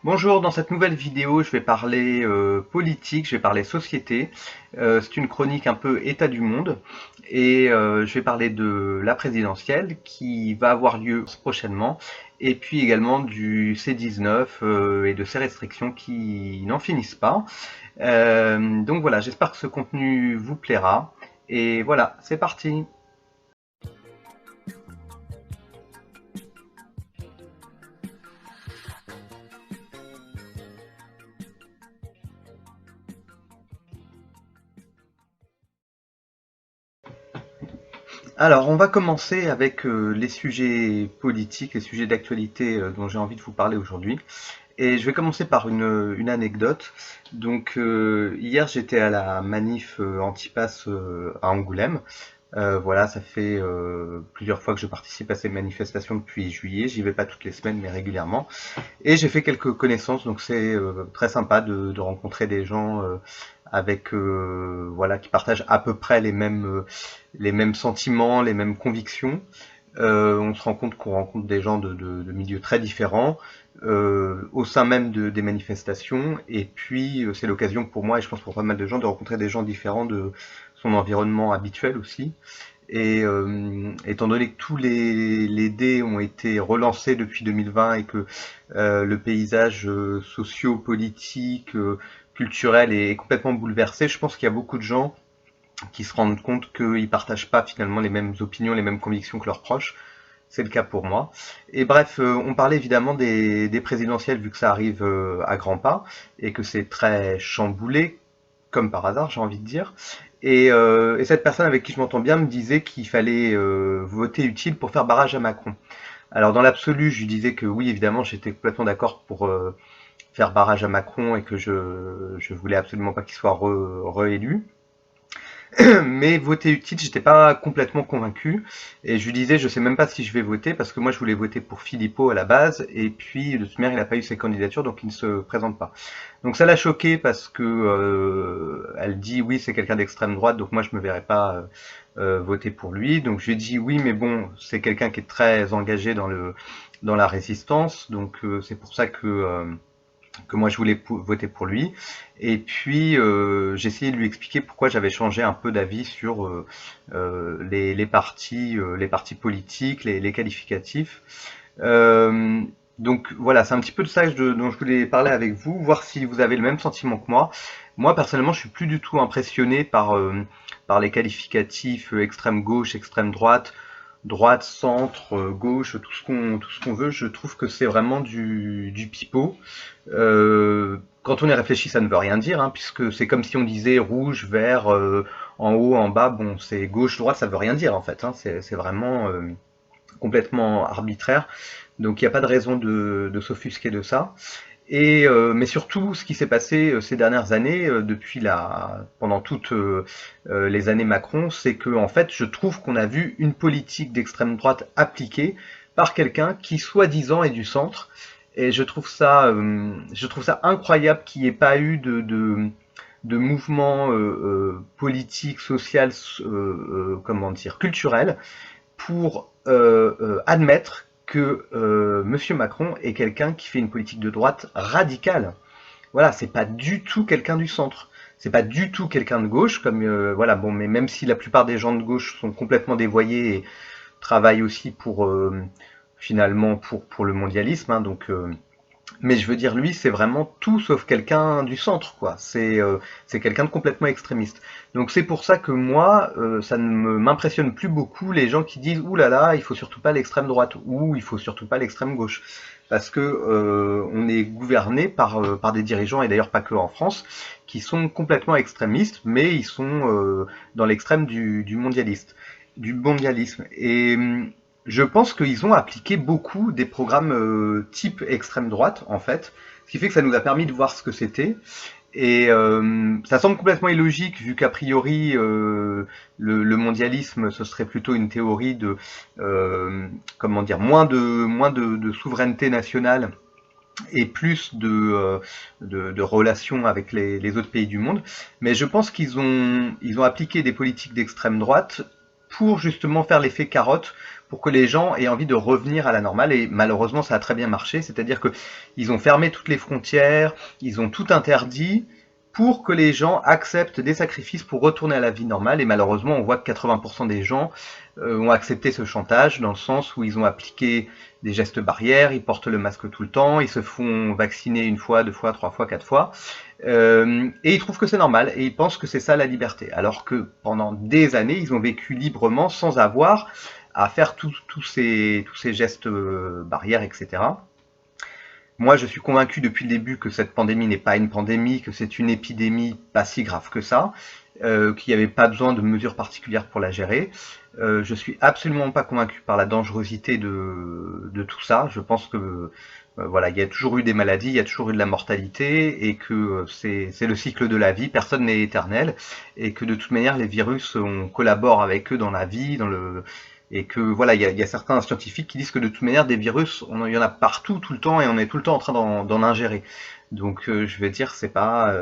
Bonjour, dans cette nouvelle vidéo, je vais parler politique, je vais parler société. C'est une chronique un peu état du monde et je vais parler de la présidentielle qui va avoir lieu prochainement et puis également du C19 et de ses restrictions qui n'en finissent pas. Donc voilà, j'espère que ce contenu vous plaira et voilà, c'est parti. Alors, on va commencer avec les sujets politiques, les sujets d'actualité dont j'ai envie de vous parler aujourd'hui. Et je vais commencer par une anecdote. Donc, hier, j'étais à la manif anti-pass à Angoulême. Voilà, ça fait plusieurs fois que je participe à ces manifestations depuis juillet. J'y vais pas toutes les semaines, mais régulièrement. Et j'ai fait quelques connaissances, donc c'est très sympa de rencontrer des gens avec voilà qui partagent à peu près les mêmes sentiments, les mêmes convictions. On se rend compte qu'on rencontre des gens de milieux très différents au sein même des manifestations. Et puis c'est l'occasion pour moi et je pense pour pas mal de gens de rencontrer des gens différents de son environnement habituel aussi. Et étant donné que tous les dés ont été relancés depuis 2020 et que le paysage socio-politique, culturel est complètement bouleversé, je pense qu'il y a beaucoup de gens qui se rendent compte qu'ils partagent pas finalement les mêmes opinions, les mêmes convictions que leurs proches. C'est le cas pour moi. Et bref, on parlait évidemment des présidentielles vu que ça arrive à grands pas et que c'est très chamboulé, comme par hasard, j'ai envie de dire. Et cette personne avec qui je m'entends bien me disait qu'il fallait voter utile pour faire barrage à Macron. Alors dans l'absolu, je lui disais que oui, évidemment, j'étais complètement d'accord pour faire barrage à Macron et que je voulais absolument pas qu'il soit réélu. Mais voter utile, j'étais pas complètement convaincu. Et je lui disais, je sais même pas si je vais voter parce que moi je voulais voter pour Philippot à la base. Et puis de toute manière, il n'a pas eu ses candidatures, donc il ne se présente pas. Donc ça l'a choqué parce que elle dit oui, c'est quelqu'un d'extrême droite, donc moi je me verrais pas voter pour lui. Donc je lui ai dit oui, mais bon, c'est quelqu'un qui est très engagé dans la résistance, donc c'est pour ça que moi je voulais voter pour lui. Et puis j'ai essayé de lui expliquer pourquoi j'avais changé un peu d'avis sur les partis politiques, les qualificatifs. Euh, donc voilà, c'est un petit peu de ça dont je voulais parler avec vous, voir si vous avez le même sentiment que moi. Moi personnellement, je suis plus du tout impressionné par les qualificatifs extrême gauche, extrême droite, droite, centre, gauche, tout ce qu'on veut. Je trouve que c'est vraiment du pipeau. Quand on y réfléchit, ça ne veut rien dire, hein, puisque c'est comme si on disait rouge, vert, en haut, en bas. Bon, c'est gauche, droite, ça veut rien dire en fait. Hein, c'est vraiment complètement arbitraire. Donc il n'y a pas de raison de s'offusquer de ça. Et mais surtout, ce qui s'est passé ces dernières années, pendant toutes les années Macron, c'est que en fait, je trouve qu'on a vu une politique d'extrême droite appliquée par quelqu'un qui, soi-disant, est du centre. Et je trouve ça incroyable qu'il n'y ait pas eu de mouvement politique, social, comment dire, culturel, pour admettre que Monsieur Macron est quelqu'un qui fait une politique de droite radicale. Voilà, c'est pas du tout quelqu'un du centre. C'est pas du tout quelqu'un de gauche, comme voilà, bon, mais même si la plupart des gens de gauche sont complètement dévoyés et travaillent aussi pour finalement pour le mondialisme, hein, donc mais je veux dire, lui, c'est vraiment tout sauf quelqu'un du centre, quoi. C'est quelqu'un de complètement extrémiste. Donc c'est pour ça que moi, ça ne m'impressionne plus beaucoup les gens qui disent ouh là là, il faut surtout pas l'extrême droite ou il faut surtout pas l'extrême gauche, parce que on est gouverné par des dirigeants et d'ailleurs pas que en France, qui sont complètement extrémistes, mais ils sont dans l'extrême du mondialisme. Et je pense qu'ils ont appliqué beaucoup des programmes type extrême droite, en fait, ce qui fait que ça nous a permis de voir ce que c'était. Et ça semble complètement illogique, vu qu'a priori, le mondialisme, ce serait plutôt une théorie de, comment dire, de souveraineté nationale et plus de relations avec les autres pays du monde. Mais je pense ils ont appliqué des politiques d'extrême droite pour justement faire l'effet carotte, pour que les gens aient envie de revenir à la normale. Et malheureusement, ça a très bien marché. C'est-à-dire que ils ont fermé toutes les frontières, ils ont tout interdit pour que les gens acceptent des sacrifices pour retourner à la vie normale. Et malheureusement, on voit que 80% des gens ont accepté ce chantage, dans le sens où ils ont appliqué des gestes barrières, ils portent le masque tout le temps, ils se font vacciner une fois, deux fois, trois fois, quatre fois, et ils trouvent que c'est normal, et ils pensent que c'est ça la liberté, alors que pendant des années, ils ont vécu librement sans avoir à faire tous ces gestes barrières, etc. Moi, je suis convaincu depuis le début que cette pandémie n'est pas une pandémie, que c'est une épidémie pas si grave que ça, qu'il n'y avait pas besoin de mesures particulières pour la gérer. Je suis absolument pas convaincu par la dangerosité de tout ça. Je pense que voilà, il y a toujours eu des maladies, il y a toujours eu de la mortalité, et que c'est le cycle de la vie. Personne n'est éternel, et que de toute manière, les virus, on collabore avec eux dans la vie, et que voilà, il y a certains scientifiques qui disent que de toute manière, des virus, il y en a partout, tout le temps, et on est tout le temps en train d'en ingérer. Donc, je vais dire, c'est pas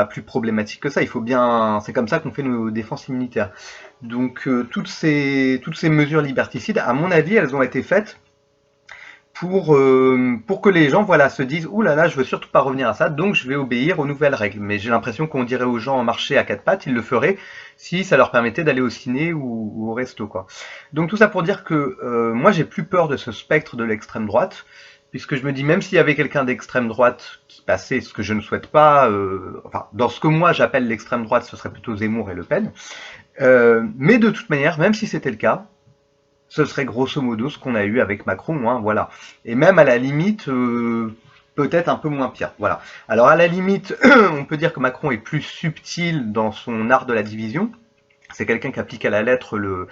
plus problématique que ça. Il faut bien, c'est comme ça qu'on fait nos défenses immunitaires. Donc, toutes ces mesures liberticides, à mon avis, elles ont été faites pour que les gens, voilà, se disent, ouh là là, je veux surtout pas revenir à ça, donc je vais obéir aux nouvelles règles. Mais j'ai l'impression qu'on dirait aux gens marcher à quatre pattes, ils le feraient si ça leur permettait d'aller au ciné ou au resto, quoi. Donc tout ça pour dire que moi j'ai plus peur de ce spectre de l'extrême droite, puisque je me dis, même s'il y avait quelqu'un d'extrême droite qui passait, ce que je ne souhaite pas, enfin dans ce que moi j'appelle l'extrême droite, ce serait plutôt Zemmour et Le Pen. Mais de toute manière, même si c'était le cas, ce serait grosso modo ce qu'on a eu avec Macron, hein, voilà. Et même à la limite, peut-être un peu moins pire, voilà. Alors à la limite, on peut dire que Macron est plus subtil dans son art de la division. C'est quelqu'un qui applique à la lettre le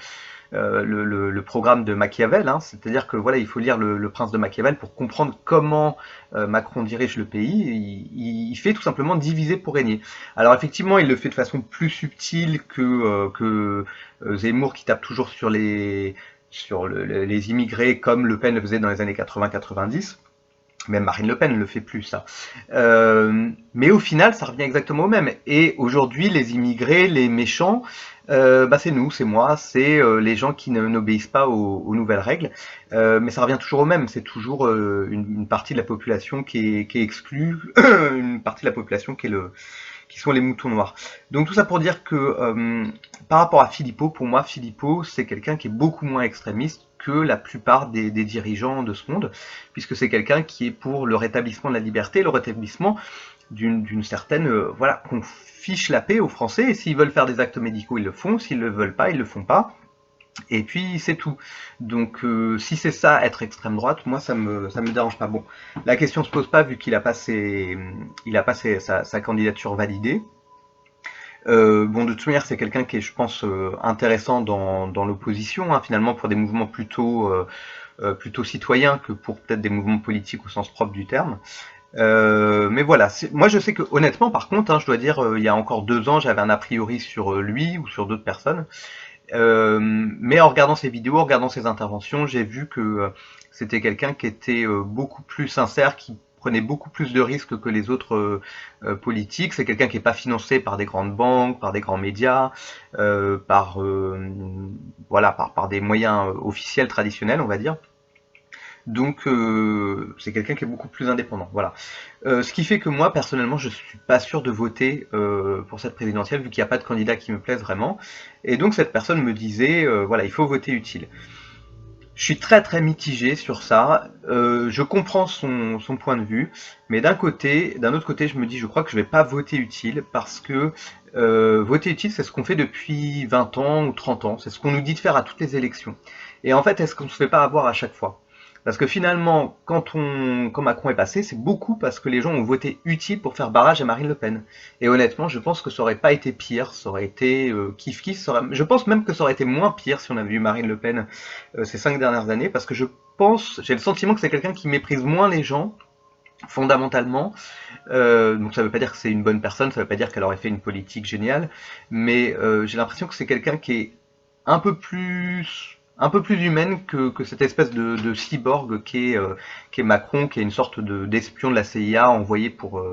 programme de Machiavel, hein. C'est-à-dire que voilà, il faut lire le Prince de Machiavel pour comprendre comment Macron dirige le pays. Il fait tout simplement diviser pour régner. Alors effectivement, il le fait de façon plus subtile que Zemmour, qui tape toujours sur les immigrés, comme Le Pen le faisait dans les années 80-90. Même Marine Le Pen ne le fait plus, ça. Mais au final, ça revient exactement au même. Et aujourd'hui, les immigrés, les méchants, bah c'est nous, c'est moi, c'est les gens qui n'obéissent pas aux nouvelles règles. Mais ça revient toujours au même. C'est toujours une partie de la population qui est exclue, une partie de la population qui sont les moutons noirs. Donc tout ça pour dire que par rapport à Philippot, pour moi, Philippot, c'est quelqu'un qui est beaucoup moins extrémiste que la plupart des dirigeants de ce monde, puisque c'est quelqu'un qui est pour le rétablissement de la liberté, le rétablissement d'une certaine, voilà, qu'on fiche la paix aux Français, et s'ils veulent faire des actes médicaux, ils le font, s'ils le veulent pas, ils le font pas. Et puis c'est tout. Donc si c'est ça, être extrême droite, moi ça me dérange pas. Bon, la question se pose pas vu qu'il a pas sa candidature validée. Bon, de toute manière, c'est quelqu'un qui est, je pense, intéressant dans l'opposition, hein, finalement, pour des mouvements plutôt citoyens que pour peut-être des mouvements politiques au sens propre du terme. Mais voilà, moi je sais que honnêtement, par contre, hein, je dois dire, il y a encore 2 ans, j'avais un a priori sur lui ou sur d'autres personnes. Mais en regardant ses vidéos, en regardant ses interventions, j'ai vu que c'était quelqu'un qui était beaucoup plus sincère, qui prenait beaucoup plus de risques que les autres politiques. C'est quelqu'un qui n'est pas financé par des grandes banques, par des grands médias, voilà, par des moyens officiels traditionnels, on va dire. Donc c'est quelqu'un qui est beaucoup plus indépendant. Voilà. Ce qui fait que moi, personnellement, je suis pas sûr de voter pour cette présidentielle, vu qu'il n'y a pas de candidat qui me plaise vraiment. Et donc cette personne me disait, voilà, il faut voter utile. Je suis très très mitigé sur ça. Je comprends son point de vue, mais d'un autre côté, je me dis, je crois que je vais pas voter utile, parce que voter utile, c'est ce qu'on fait depuis 20 ans ou 30 ans. C'est ce qu'on nous dit de faire à toutes les élections. Et en fait, est-ce qu'on se fait pas avoir à chaque fois? Parce que finalement, quand Macron est passé, c'est beaucoup parce que les gens ont voté utile pour faire barrage à Marine Le Pen. Et honnêtement, je pense que ça aurait pas été pire, ça aurait été kiff-kiff. Je pense même que ça aurait été moins pire si on avait eu Marine Le Pen ces 5 dernières années, parce que j'ai le sentiment que c'est quelqu'un qui méprise moins les gens, fondamentalement. Donc ça veut pas dire que c'est une bonne personne, ça veut pas dire qu'elle aurait fait une politique géniale, mais j'ai l'impression que c'est quelqu'un qui est un peu plus humaine que cette espèce de cyborg qui est Macron, qui est une sorte d'espion de la CIA envoyé pour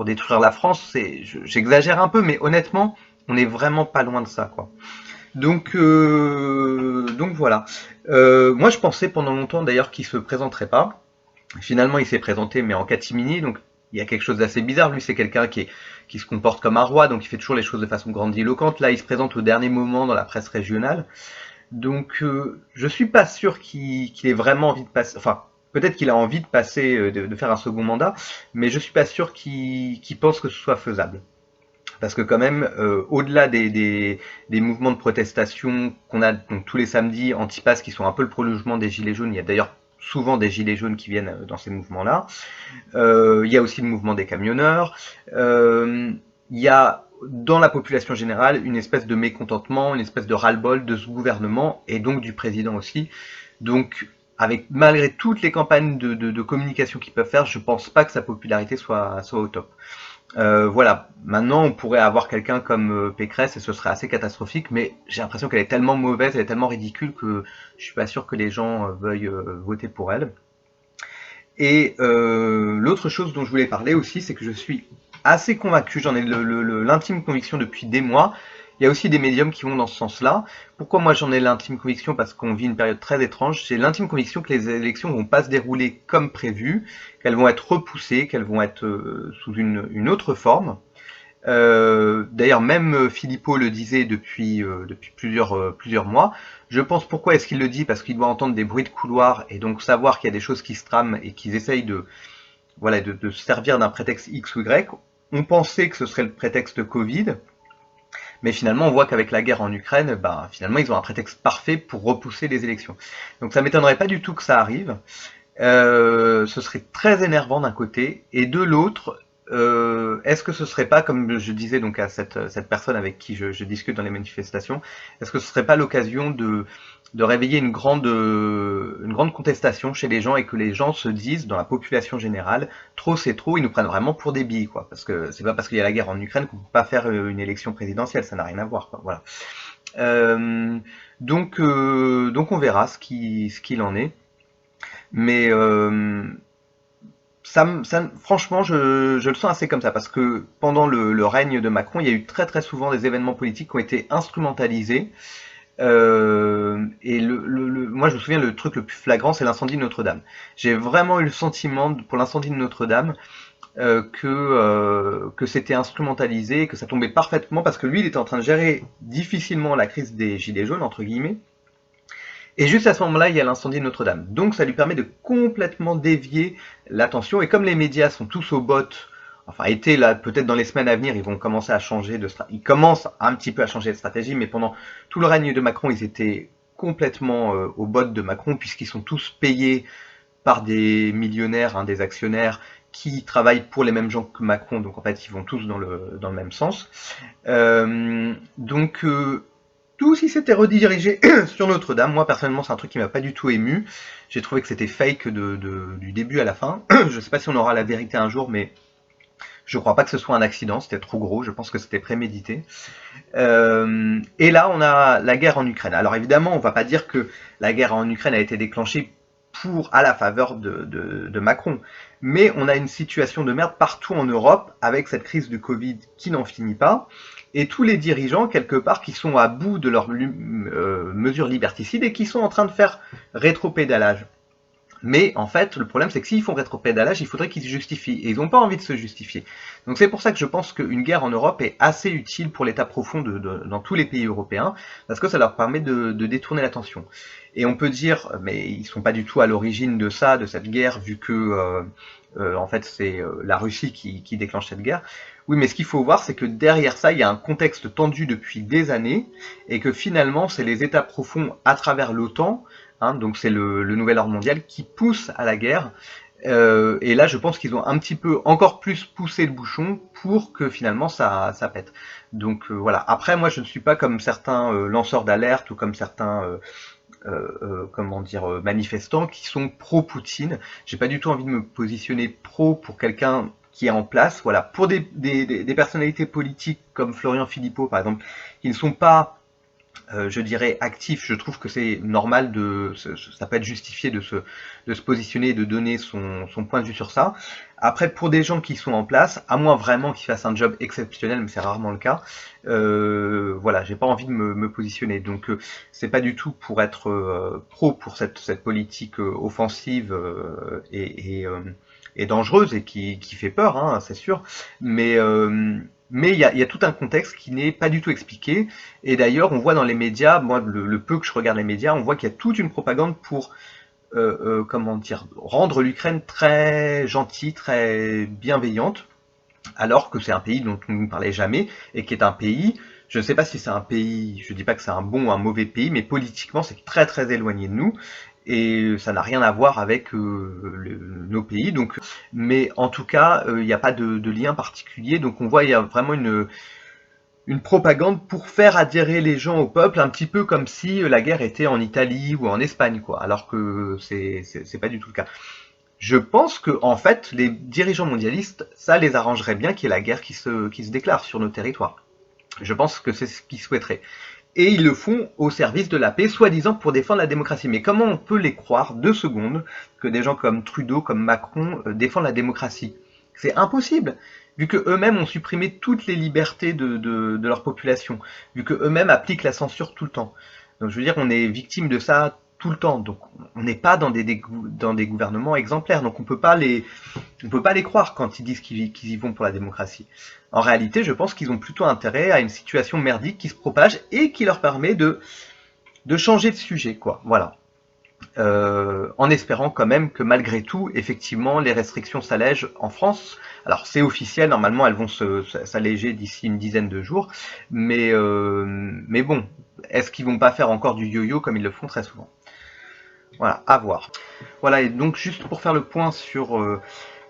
détruire la France. J'exagère un peu, mais honnêtement, on n'est vraiment pas loin de ça, quoi. Donc voilà. Moi, je pensais pendant longtemps d'ailleurs qu'il se présenterait pas. Finalement, il s'est présenté, mais en catimini, donc il y a quelque chose d'assez bizarre. Lui, c'est quelqu'un qui se comporte comme un roi, donc il fait toujours les choses de façon grandiloquente. Là, il se présente au dernier moment dans la presse régionale. Donc, je suis pas sûr qu'il ait vraiment envie de passer. Enfin, peut-être qu'il a envie de passer, de faire un second mandat, mais je suis pas sûr qu'il pense que ce soit faisable. Parce que quand même, au-delà des mouvements de protestation qu'on a donc tous les samedis anti-pass qui sont un peu le prolongement des gilets jaunes, il y a d'ailleurs souvent des gilets jaunes qui viennent dans ces mouvements-là. Il y a aussi le mouvement des camionneurs. Il y a dans la population générale une espèce de mécontentement, une espèce de ras-le-bol de ce gouvernement et donc du président aussi. Donc, avec malgré toutes les campagnes de communication qu'ils peuvent faire, je pense pas que sa popularité soit au top. Voilà, maintenant on pourrait avoir quelqu'un comme Pécresse et ce serait assez catastrophique, mais j'ai l'impression qu'elle est tellement mauvaise, elle est tellement ridicule que je suis pas sûr que les gens veuillent voter pour elle. Et l'autre chose dont je voulais parler aussi, c'est que je suis assez convaincu, j'en ai l'intime conviction depuis des mois. Il y a aussi des médiums qui vont dans ce sens-là. Pourquoi moi j'en ai l'intime conviction? Parce qu'on vit une période très étrange. J'ai l'intime conviction que les élections vont pas se dérouler comme prévu, qu'elles vont être repoussées, qu'elles vont être sous une autre forme. D'ailleurs, même Philippot le disait depuis plusieurs mois. Je pense pourquoi est-ce qu'il le dit? Parce qu'il doit entendre des bruits de couloir et donc savoir qu'il y a des choses qui se trament et qu'ils essayent de se servir d'un prétexte X ou Y. On pensait que ce serait le prétexte Covid, mais finalement on voit qu'avec la guerre en Ukraine, bah, finalement ils ont un prétexte parfait pour repousser les élections. Donc ça m'étonnerait pas du tout que ça arrive. Ce serait très énervant d'un côté, et de l'autre, est-ce que ce serait pas, comme je disais donc à cette personne avec qui je discute dans les manifestations, est-ce que ce serait pas l'occasion de réveiller une grande contestation chez les gens et que les gens se disent, dans la population générale, trop c'est trop, ils nous prennent vraiment pour des billes, quoi. Parce que c'est pas parce qu'il y a la guerre en Ukraine qu'on peut pas faire une élection présidentielle, ça n'a rien à voir, quoi. Voilà. Euh, donc on verra ce qu'il en est. Mais franchement, je le sens assez comme ça, parce que pendant le règne de Macron, il y a eu très très souvent des événements politiques qui ont été instrumentalisés. Et moi, je me souviens, le truc le plus flagrant, c'est l'incendie de Notre-Dame. J'ai vraiment eu le sentiment, pour l'incendie de Notre-Dame, que c'était instrumentalisé, que ça tombait parfaitement, parce que lui, il était en train de gérer difficilement la crise des Gilets jaunes, entre guillemets. Et juste à ce moment-là, il y a l'incendie de Notre-Dame. Donc ça lui permet de complètement dévier l'attention. Et comme les médias sont tous au bot, enfin étaient là, peut-être dans les semaines à venir, ils vont commencer à changer de stratégie. Ils commencent un petit peu à changer de stratégie, mais pendant tout le règne de Macron, ils étaient complètement au bot de Macron, puisqu'ils sont tous payés par des millionnaires, hein, des actionnaires, qui travaillent pour les mêmes gens que Macron. Donc en fait, ils vont tous dans le même sens. Donc tout si c'était redirigé sur Notre-Dame, moi personnellement c'est un truc qui m'a pas du tout ému. J'ai trouvé que c'était fake du début à la fin. Je sais pas si on aura la vérité un jour, mais je crois pas que ce soit un accident, c'était trop gros, je pense que c'était prémédité. Et là on a la guerre en Ukraine. Alors évidemment on va pas dire que la guerre en Ukraine a été déclenchée à la faveur de Macron. Mais on a une situation de merde partout en Europe avec cette crise du Covid qui n'en finit pas. Et tous les dirigeants, quelque part, qui sont à bout de leurs mesures liberticides et qui sont en train de faire rétropédalage. Mais en fait, le problème, c'est que s'ils font rétropédalage, il faudrait qu'ils se justifient. Et ils n'ont pas envie de se justifier. Donc c'est pour ça que je pense qu'une guerre en Europe est assez utile pour l'État profond dans tous les pays européens, parce que ça leur permet de détourner l'attention. Et on peut dire, mais ils sont pas du tout à l'origine de ça, de cette guerre, vu que en fait c'est la Russie qui déclenche cette guerre. Oui, mais ce qu'il faut voir, c'est que derrière ça, il y a un contexte tendu depuis des années, et que finalement, c'est les États profonds à travers l'OTAN, hein, donc c'est le nouvel ordre mondial, qui poussent à la guerre. Et là, je pense qu'ils ont un petit peu encore plus poussé le bouchon pour que finalement ça pète. Donc voilà. Après, moi, je ne suis pas comme certains lanceurs d'alerte ou comme certains comment dire, manifestants qui sont pro-Poutine. J'ai pas du tout envie de me positionner pro pour quelqu'un qui est en place. Voilà, pour des personnalités politiques comme Florian Philippot, par exemple, qui ne sont pas je dirais actif, je trouve que c'est normal ça peut être justifié de se positionner, de donner son point de vue sur ça. Après, pour des gens qui sont en place, à moins vraiment qu'ils fassent un job exceptionnel, mais c'est rarement le cas, voilà, j'ai pas envie de me positionner. Donc, c'est pas du tout pour être pro pour cette politique offensive et dangereuse et qui fait peur, hein, c'est sûr. Mais il y a tout un contexte qui n'est pas du tout expliqué. Et d'ailleurs, on voit dans les médias, moi le peu que je regarde les médias, on voit qu'il y a toute une propagande pour comment dire, rendre l'Ukraine très gentille, très bienveillante, alors que c'est un pays dont on ne parlait jamais et qui est un pays, je ne sais pas si c'est un pays, je ne dis pas que c'est un bon ou un mauvais pays, mais politiquement c'est très très éloigné de nous et ça n'a rien à voir avec nos pays. Donc, mais en tout cas, il n'y a pas de lien particulier. Donc on voit il y a vraiment une propagande pour faire adhérer les gens au peuple, un petit peu comme si la guerre était en Italie ou en Espagne, quoi. Alors que c'est pas du tout le cas. Je pense que en fait, les dirigeants mondialistes, ça les arrangerait bien qu'il y ait la guerre qui se déclare sur nos territoires. Je pense que c'est ce qu'ils souhaiteraient. Et ils le font au service de la paix, soi-disant pour défendre la démocratie. Mais comment on peut les croire 2 secondes que des gens comme Trudeau, comme Macron défendent la démocratie? C'est impossible, vu que eux-mêmes ont supprimé toutes les libertés de leur population, vu que eux-mêmes appliquent la censure tout le temps. Donc je veux dire, on est victime de ça tout le temps. Donc on n'est pas dans des gouvernements exemplaires. Donc on peut pas les croire quand ils disent qu'ils y vont pour la démocratie. En réalité, je pense qu'ils ont plutôt intérêt à une situation merdique qui se propage et qui leur permet de changer de sujet, quoi. Voilà. En espérant quand même que malgré tout, effectivement, les restrictions s'allègent en France. Alors c'est officiel, normalement elles vont s'alléger d'ici une dizaine de jours, mais bon, est-ce qu'ils vont pas faire encore du yo-yo comme ils le font très souvent? Voilà, à voir. Voilà, et donc juste pour faire le point sur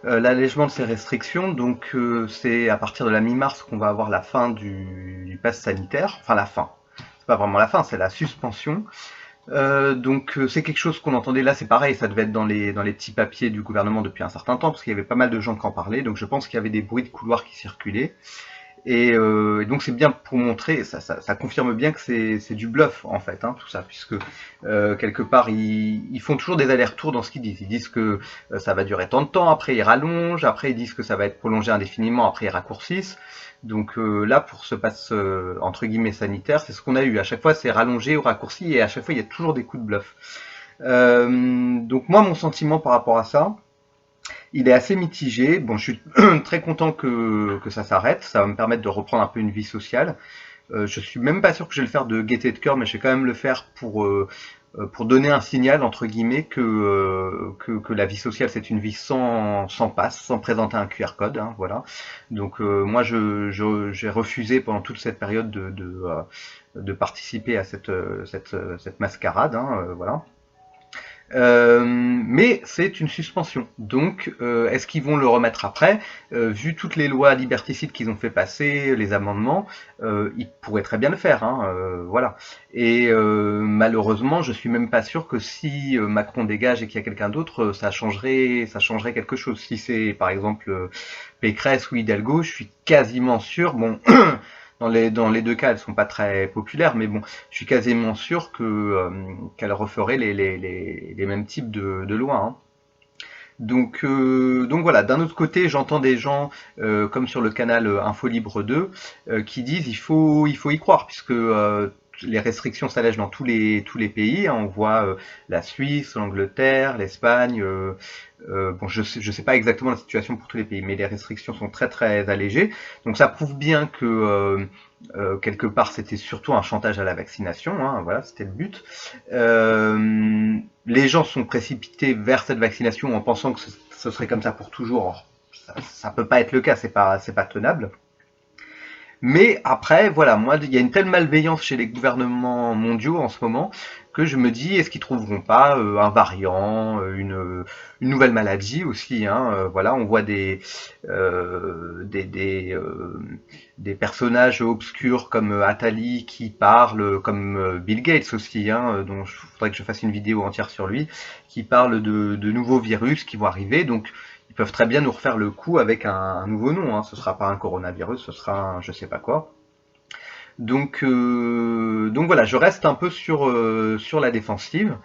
l'allègement de ces restrictions, donc c'est à partir de la mi-mars qu'on va avoir la fin du pass sanitaire, enfin la fin, c'est pas vraiment la fin, c'est la suspension. Donc c'est quelque chose qu'on entendait là, c'est pareil, ça devait être dans les petits papiers du gouvernement depuis un certain temps, parce qu'il y avait pas mal de gens qui en parlaient, donc je pense qu'il y avait des bruits de couloir qui circulaient. Et donc c'est bien pour montrer, ça confirme bien que c'est du bluff en fait, hein, tout ça, puisque quelque part ils font toujours des allers-retours dans ce qu'ils disent. Ils disent que ça va durer tant de temps, après ils rallongent, après ils disent que ça va être prolongé indéfiniment, après ils raccourcissent. Donc là pour ce pass entre guillemets sanitaire, c'est ce qu'on a eu. À chaque fois c'est rallongé ou raccourci et à chaque fois il y a toujours des coups de bluff. Donc moi mon sentiment par rapport à ça, il est assez mitigé. Bon, je suis très content que ça s'arrête. Ça va me permettre de reprendre un peu une vie sociale. Je suis même pas sûr que je vais le faire de gaieté de cœur, mais je vais quand même le faire pour donner un signal, entre guillemets, que la vie sociale, c'est une vie sans passe, sans présenter un QR code. Hein, voilà. Donc moi, j'ai refusé pendant toute cette période de participer à cette mascarade. Hein, voilà. Mais c'est une suspension. Donc, est-ce qu'ils vont le remettre après? Vu toutes les lois liberticides qu'ils ont fait passer, les amendements, ils pourraient très bien le faire. Hein, voilà. Et malheureusement, je suis même pas sûr que si Macron dégage et qu'il y a quelqu'un d'autre, ça changerait quelque chose. Si c'est par exemple Pécresse ou Hidalgo, je suis quasiment sûr. Bon. Dans les 2 cas, elles sont pas très populaires, mais bon, je suis quasiment sûr qu'elles referaient les mêmes types de lois. Hein. Donc voilà, d'un autre côté, j'entends des gens, comme sur le canal Info Libre 2, qui disent il faut y croire, puisque les restrictions s'allègent dans tous les pays. Hein. On voit la Suisse, l'Angleterre, l'Espagne. Bon, je sais pas exactement la situation pour tous les pays, mais les restrictions sont très très allégées. Donc ça prouve bien que quelque part c'était surtout un chantage à la vaccination. Hein, voilà, c'était le but. Les gens sont précipités vers cette vaccination en pensant que ce serait comme ça pour toujours. Or, ça peut pas être le cas, c'est pas tenable. Mais après, voilà, moi, il y a une telle malveillance chez les gouvernements mondiaux en ce moment que je me dis, est-ce qu'ils trouveront pas un variant, une nouvelle maladie aussi, hein, voilà, on voit des personnages obscurs comme Attali qui parlent, comme Bill Gates aussi, hein, dont il faudrait que je fasse une vidéo entière sur lui, qui parle de nouveaux virus qui vont arriver. Donc ils peuvent très bien nous refaire le coup avec un nouveau nom. Hein. Ce sera pas un coronavirus, ce sera un je sais pas quoi. Donc voilà, je reste un peu sur la défensive.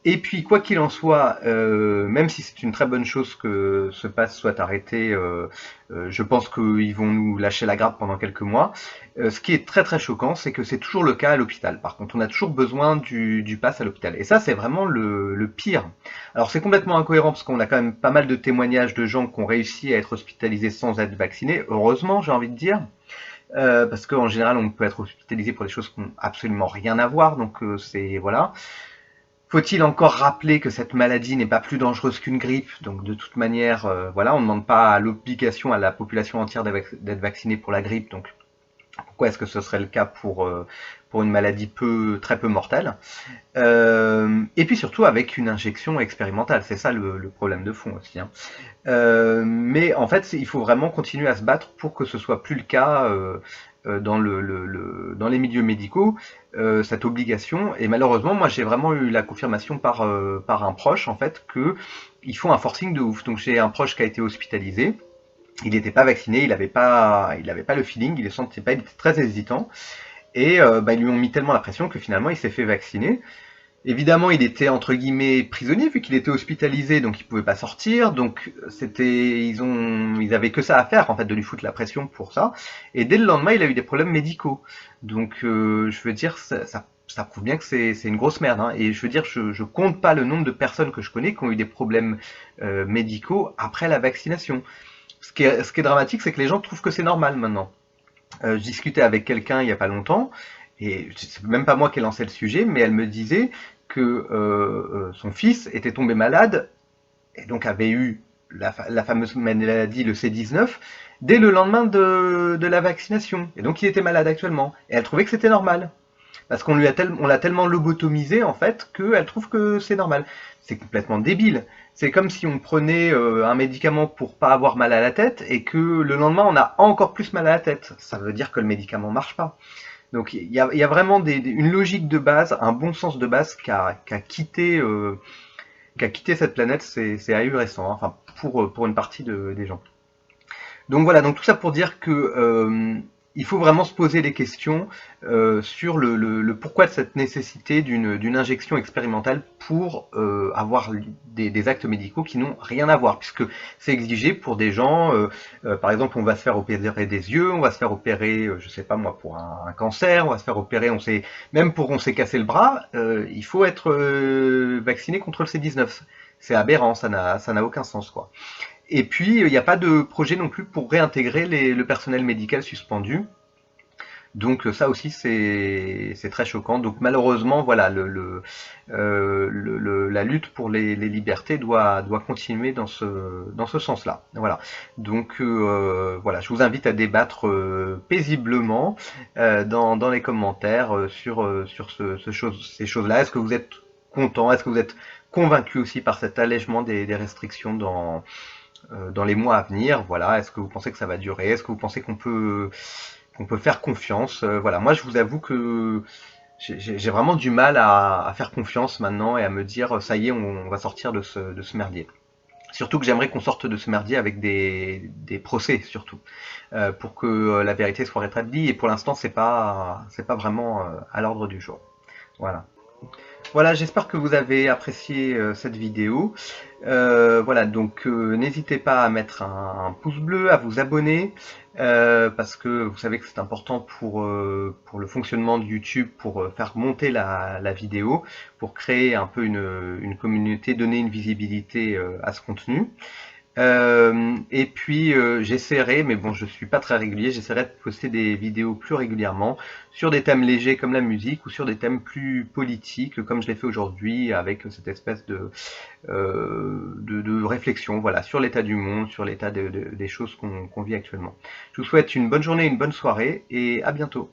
Et puis, quoi qu'il en soit, même si c'est une très bonne chose que ce pass soit arrêté, je pense qu'ils vont nous lâcher la grappe pendant quelques mois. Ce qui est très très choquant, c'est que c'est toujours le cas à l'hôpital. Par contre, on a toujours besoin du pass à l'hôpital. Et ça, c'est vraiment le pire. Alors, c'est complètement incohérent parce qu'on a quand même pas mal de témoignages de gens qui ont réussi à être hospitalisés sans être vaccinés. Heureusement, j'ai envie de dire. Parce qu'en général, on peut être hospitalisé pour des choses qui n'ont absolument rien à voir. Donc, c'est voilà. Faut-il encore rappeler que cette maladie n'est pas plus dangereuse qu'une grippe? Donc de toute manière, voilà, on ne demande pas à l'obligation à la population entière d'être vaccinée pour la grippe. Donc pourquoi est-ce que ce serait le cas pour une maladie très peu mortelle? Et puis surtout avec une injection expérimentale, c'est ça le problème de fond aussi, hein. Mais en fait, il faut vraiment continuer à se battre pour que ce soit plus le cas dans les milieux médicaux, cette obligation. Et malheureusement, moi, j'ai vraiment eu la confirmation par un proche, en fait, que il faut un forcing de ouf. Donc, j'ai un proche qui a été hospitalisé. Il n'était pas vacciné, il avait pas le feeling, il ne sentait pas, il était très hésitant. Et ils lui ont mis tellement la pression que finalement, il s'est fait vacciner. Évidemment, il était entre guillemets prisonnier vu qu'il était hospitalisé, donc il pouvait pas sortir. Donc ils avaient que ça à faire en fait, de lui foutre la pression pour ça. Et dès le lendemain, il a eu des problèmes médicaux. Donc je veux dire, ça prouve bien que c'est une grosse merde, hein. Et je veux dire, je compte pas le nombre de personnes que je connais qui ont eu des problèmes médicaux après la vaccination. Ce qui est dramatique, c'est que les gens trouvent que c'est normal maintenant. Je discutais avec quelqu'un il y a pas longtemps, et c'est même pas moi qui ai lancé le sujet, mais elle me disait que son fils était tombé malade et donc avait eu la fameuse maladie, le C19, dès le lendemain de la vaccination. Et donc il était malade actuellement. Et elle trouvait que c'était normal. Parce on l'a tellement lobotomisé en fait qu'elle trouve que c'est normal. C'est complètement débile. C'est comme si on prenait un médicament pour pas avoir mal à la tête et que le lendemain on a encore plus mal à la tête. Ça veut dire que le médicament marche pas. Donc il y a vraiment une logique de base, un bon sens de base qui a quitté cette planète, c'est ahurissant, hein, enfin pour une partie des gens. Donc voilà, donc tout ça pour dire que il faut vraiment se poser des questions sur le pourquoi de cette nécessité d'une injection expérimentale pour avoir des actes médicaux qui n'ont rien à voir, puisque c'est exigé pour des gens, par exemple, on va se faire opérer des yeux, on va se faire opérer, je sais pas moi, pour un cancer, on va se faire opérer, même pour on s'est cassé le bras, il faut être vacciné contre le C19. C'est aberrant, ça n'a aucun sens, quoi. Et puis, il n'y a pas de projet non plus pour réintégrer le personnel médical suspendu. Donc ça aussi c'est très choquant. Donc malheureusement voilà la lutte pour les libertés doit continuer dans ce sens-là. Voilà. Donc voilà, je vous invite à débattre paisiblement dans les commentaires sur ces choses-là. Est-ce que vous êtes content? Est-ce que vous êtes convaincu aussi par cet allègement des restrictions dans les mois à venir? Voilà. Est-ce que vous pensez que ça va durer? Est-ce que vous pensez qu'on peut faire confiance? Voilà, moi je vous avoue que j'ai vraiment du mal à faire confiance maintenant et à me dire ça y est, on va sortir de ce merdier. Surtout que j'aimerais qu'on sorte de ce merdier avec des procès surtout, pour que la vérité soit rétablie. Et pour l'instant, c'est pas vraiment à l'ordre du jour. Voilà. Voilà, j'espère que vous avez apprécié cette vidéo. Voilà, donc n'hésitez pas à mettre un pouce bleu, à vous abonner, parce que vous savez que c'est important pour le fonctionnement de YouTube, pour faire monter la vidéo, pour créer un peu une communauté, donner une visibilité à ce contenu. Et puis j'essaierai, mais bon je suis pas très régulier, j'essaierai de poster des vidéos plus régulièrement sur des thèmes légers comme la musique ou sur des thèmes plus politiques comme je l'ai fait aujourd'hui avec cette espèce de réflexion voilà, sur l'état du monde, sur l'état des choses qu'on vit actuellement. Je vous souhaite une bonne journée, une bonne soirée et à bientôt.